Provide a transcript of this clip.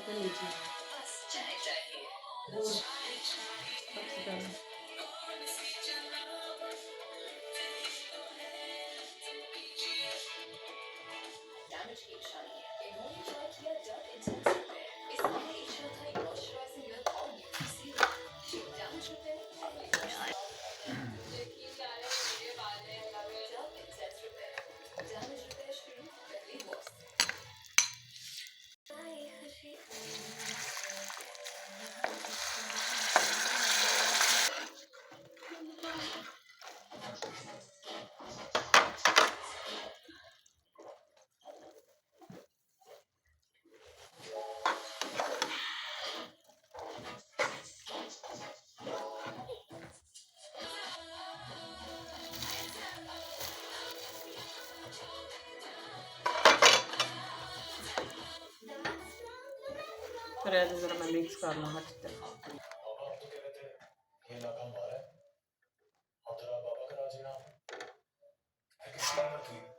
लीजिए सबसे पहले। फिर ऐसे ज़रा मैं मिक्स कर लूँ अच्छी तरह। बाबा हम तो कह रहे थे ये इलाका हमारा है और तेरा बाबा का राज यहाँ है किसकी हिम्मत हुई